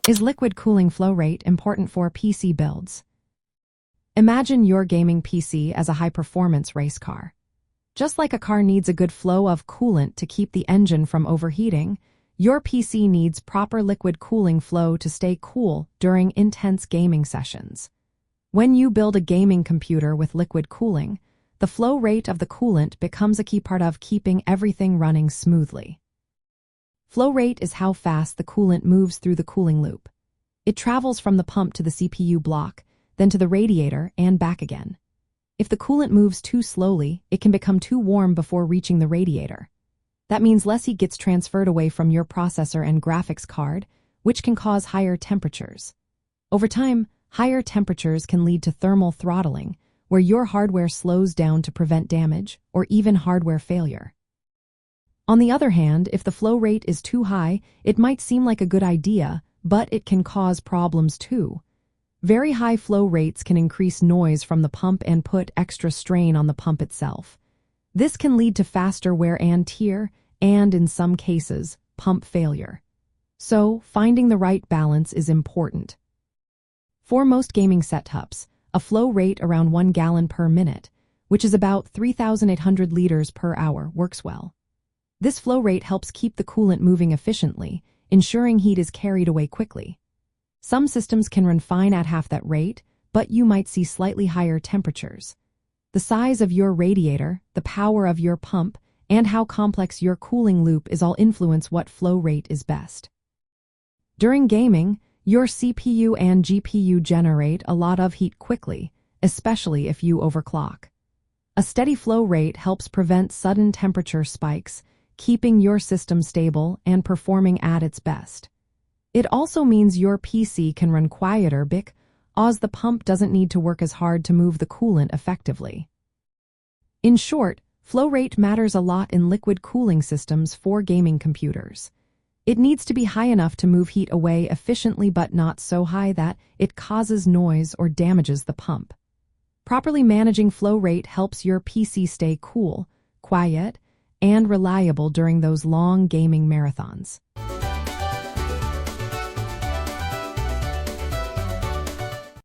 Is liquid cooling flow rate important for PC builds? Imagine your gaming PC as a high-performance race car. Just like a car needs a good flow of coolant to keep the engine from overheating, your PC needs proper liquid cooling flow to stay cool during intense gaming sessions. When you build a gaming computer with liquid cooling, the flow rate of the coolant becomes a key part of keeping everything running smoothly. Flow rate is how fast the coolant moves through the cooling loop. It travels from the pump to the CPU block, then to the radiator and back again. If the coolant moves too slowly, it can become too warm before reaching the radiator. That means less heat gets transferred away from your processor and graphics card, which can cause higher temperatures. Over time, higher temperatures can lead to thermal throttling, where your hardware slows down to prevent damage or even hardware failure. On the other hand, if the flow rate is too high, it might seem like a good idea, but it can cause problems too. Very high flow rates can increase noise from the pump and put extra strain on the pump itself. This can lead to faster wear and tear, and in some cases, pump failure. So, finding the right balance is important. For most gaming setups, a flow rate around 1 gallon per minute, which is about 3,800 liters per hour, works well. This flow rate helps keep the coolant moving efficiently, ensuring heat is carried away quickly. Some systems can run fine at half that rate, but you might see slightly higher temperatures. The size of your radiator, the power of your pump, and how complex your cooling loop is all influence what flow rate is best. During gaming, your CPU and GPU generate a lot of heat quickly, especially if you overclock. A steady flow rate helps prevent sudden temperature spikes, keeping your system stable and performing at its best. It also means your PC can run quieter because the pump doesn't need to work as hard to move the coolant effectively. In short, flow rate matters a lot in liquid cooling systems for gaming computers. It needs to be high enough to move heat away efficiently but not so high that it causes noise or damages the pump. Properly managing flow rate helps your PC stay cool, quiet, and reliable during those long gaming marathons.